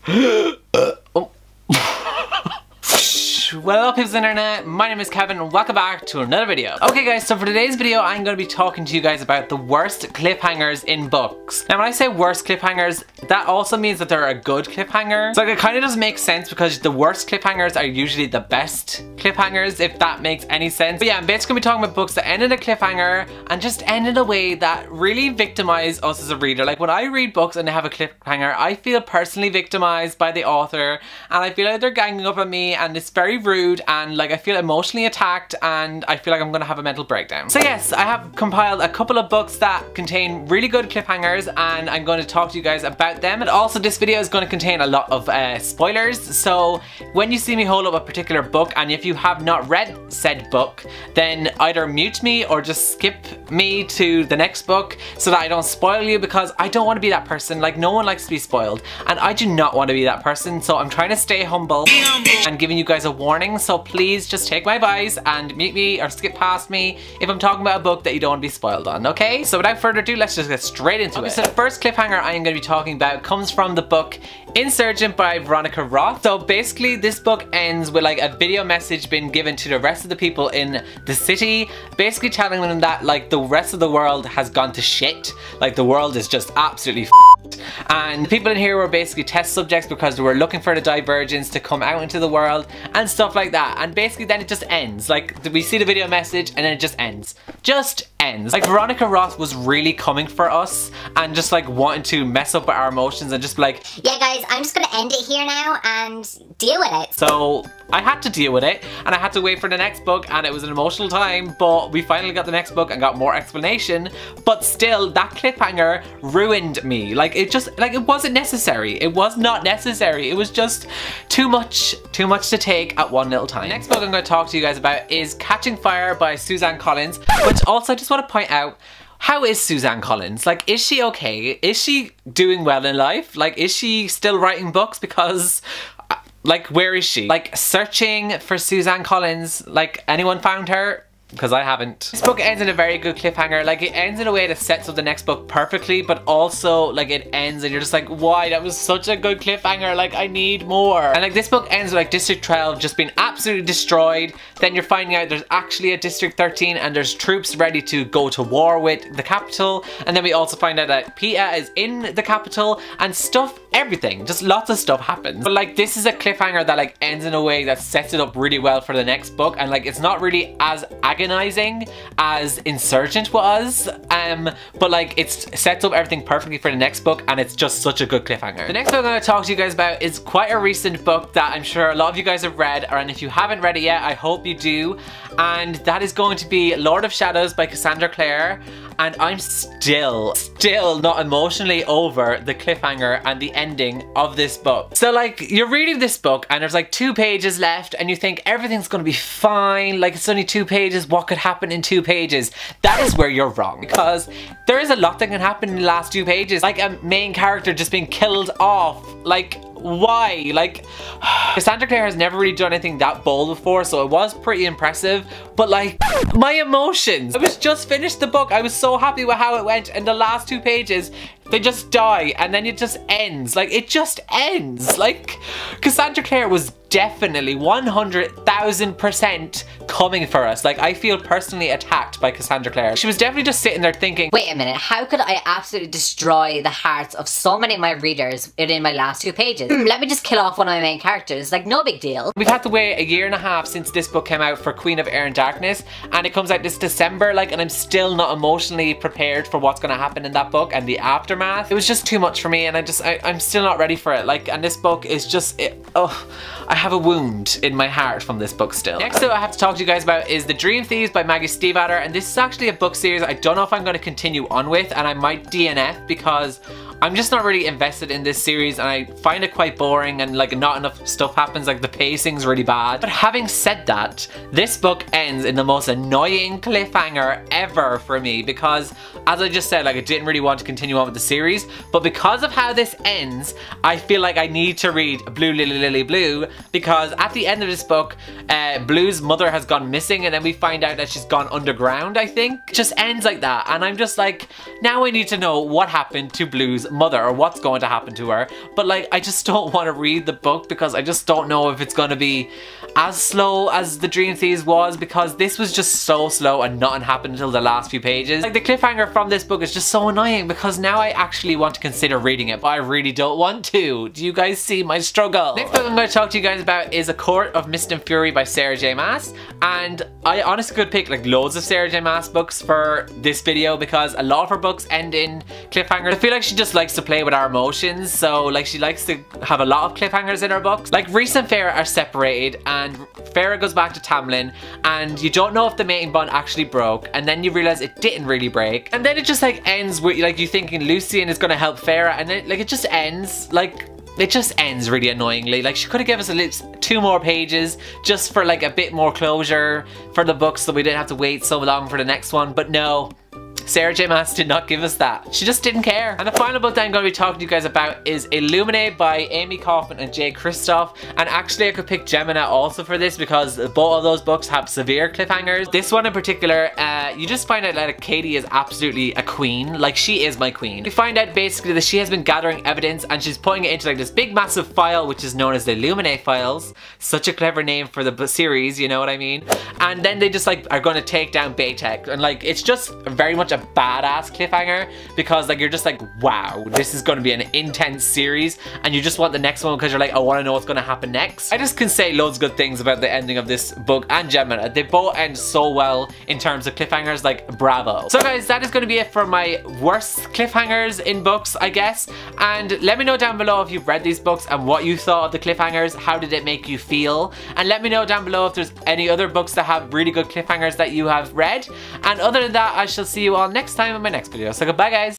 What up, people's internet? My name is Kevin and welcome back to another video. Okay guys, so for today's video I'm going to be talking to you guys about the worst cliffhangers in books. Now when I say worst cliffhangers, that also means that they're a good cliffhanger. So like, it kind of doesn't make sense because the worst cliffhangers are usually the best cliffhangers, if that makes any sense. But yeah, I'm basically going to be talking about books that end in a cliffhanger and just end in a way that really victimize us as a reader. Like when I read books and they have a cliffhanger, I feel personally victimized by the author and I feel like they're ganging up on me and it's very rude and like I feel emotionally attacked and I feel like I'm gonna have a mental breakdown. So yes, I have compiled a couple of books that contain really good cliffhangers and I'm going to talk to you guys about them. And also this video is going to contain a lot of spoilers, so when you see me hold up a particular book and if you have not read said book, then either mute me or just skip me to the next book so that I don't spoil you, because I don't want to be that person. Like, no one likes to be spoiled and I do not want to be that person, so I'm trying to stay humble and giving you guys a warning. So please just take my advice and mute me or skip past me if I'm talking about a book that you don't want to be spoiled on, okay? So without further ado, let's just get straight into it. So the first cliffhanger I am going to be talking about comes from the book Insurgent by Veronica Roth. So basically this book ends with like a video message being given to the rest of the people in the city, basically telling them that like the rest of the world has gone to shit. Like the world is just absolutely f***ed. And the people in here were basically test subjects because they were looking for the divergence to come out into the world and stuff like that. And basically then it just ends. Like we see the video message and then it just ends. Just ends. Like Veronica Roth was really coming for us and just like wanting to mess up with our emotions and just be like, yeah guys, I'm just gonna end it here now and deal with it. So I had to deal with it and I had to wait for the next book and it was an emotional time, but we finally got the next book and got more explanation. But still, that cliffhanger ruined me. Like it just, like it wasn't necessary. It was not necessary. It was just too much to take at one little time. The next book I'm going to talk to you guys about is Catching Fire by Suzanne Collins, which also I just want to point out, how is Suzanne Collins? Like, is she okay? Is she doing well in life? Like, is she still writing books? Because like, where is she? Like, searching for Suzanne Collins, like, anyone found her? Because I haven't. This book ends in a very good cliffhanger. Like, it ends in a way that sets up the next book perfectly, but also like it ends and you're just like, why? That was such a good cliffhanger. Like, I need more. And like this book ends with like District 12 just being absolutely destroyed. Then you're finding out there's actually a District 13 and there's troops ready to go to war with the capital. And then we also find out that Peta is in the capital and stuff, everything, just lots of stuff happens. But like this is a cliffhanger that like ends in a way that sets it up really well for the next book, and like it's not really as agonizing as Insurgent was, but like it sets up everything perfectly for the next book and it's just such a good cliffhanger. The next book I'm going to talk to you guys about is quite a recent book that I'm sure a lot of you guys have read, and if you haven't read it yet, I hope you do, and that is going to be Lord of Shadows by Cassandra Clare. And I'm still not emotionally over the cliffhanger and the ending of this book. So like, you're reading this book and there's like 2 pages left and you think everything's gonna be fine, like it's only 2 pages, what could happen in 2 pages? That is where you're wrong, because there is a lot that can happen in the last 2 pages. Like a main character just being killed off, like why? Like, Cassandra Clare has never really done anything that bold before, so it was pretty impressive, but like, my emotions. I was just finished the book, I was so happy with how it went, and the last 2 pages, they just die, and then it just ends. Like, it just ends. Like, Cassandra Clare was definitely 100,000% coming for us. Like, I feel personally attacked by Cassandra Clare. She was definitely just sitting there thinking, wait a minute, how could I absolutely destroy the hearts of so many of my readers in my last 2 pages? Let me just kill off one of my main characters. Like, no big deal. We've had to wait a year and a half since this book came out for Queen of Air and Darkness, and it comes out this December, like, and I'm still not emotionally prepared for what's gonna happen in that book and the aftermath. It was just too much for me, and I'm still not ready for it. Like, and this book is just, I have a wound in my heart from this book still. Next thing I have to talk to you guys about is The Dream Thieves by Maggie Stiefvater, and this is actually a book series I don't know if I'm going to continue on with, and I might DNF because I'm just not really invested in this series and I find it quite boring and like not enough stuff happens, like the pacing's really bad. But having said that, this book ends in the most annoying cliffhanger ever for me, because as I just said, like I didn't really want to continue on with the series, but because of how this ends, I feel like I need to read Blue Lily Lily Blue because at the end of this book, Blue's mother has gone missing, and then we find out that she's gone underground, I think. It just ends like that, and I'm just like, now I need to know what happened to Blue's mother, or what's going to happen to her. But like, I just don't want to read the book because I just don't know if it's going to be as slow as the Dream Thieves was, because this was just so slow and nothing happened until the last few pages. Like, the cliffhanger from this book is just so annoying because now I actually want to consider reading it, but I really don't want to. Do you guys see my struggle? Next book I'm going to talk to you guys about is A Court of Mist and Fury by Sarah J Maas, and I honestly could pick like loads of Sarah J Maas books for this video because a lot of her books end in cliffhangers. I feel like she just likes to play with our emotions, so like she likes to have a lot of cliffhangers in her books. Like, Reese and Farah are separated, and Farah goes back to Tamlin, and you don't know if the mating bond actually broke, and then you realize it didn't really break, and then it just like ends with like you thinking Lucian is gonna help Farah, and then like it just ends like, it just ends really annoyingly. Like, she could have given us at least 2 more pages just for like a bit more closure for the book so we didn't have to wait so long for the next one, but no. Sarah J Maas did not give us that. She just didn't care. And the final book that I'm going to be talking to you guys about is Illuminate by Amy Kaufman and Jay Kristoff. And actually I could pick Gemina also for this because both of those books have severe cliffhangers. This one in particular, you just find out that Katie is absolutely a queen. Like, she is my queen. You find out basically that she has been gathering evidence and she's putting it into like this big massive file which is known as the Illuminate files. Such a clever name for the series, you know what I mean? And then they just like are going to take down Baytech, and like it's just very much a badass cliffhanger because like you're just like, wow, this is going to be an intense series, and you just want the next one because you're like, I want to know what's going to happen next. I just can say loads of good things about the ending of this book and Gemina. They both end so well in terms of cliffhangers, like bravo. So guys, that is going to be it for my worst cliffhangers in books, I guess. And let me know down below if you've read these books and what you thought of the cliffhangers. How did it make you feel? And let me know down below if there's any other books that have really good cliffhangers that you have read. And other than that, I shall see you all next time in my next video. So goodbye guys.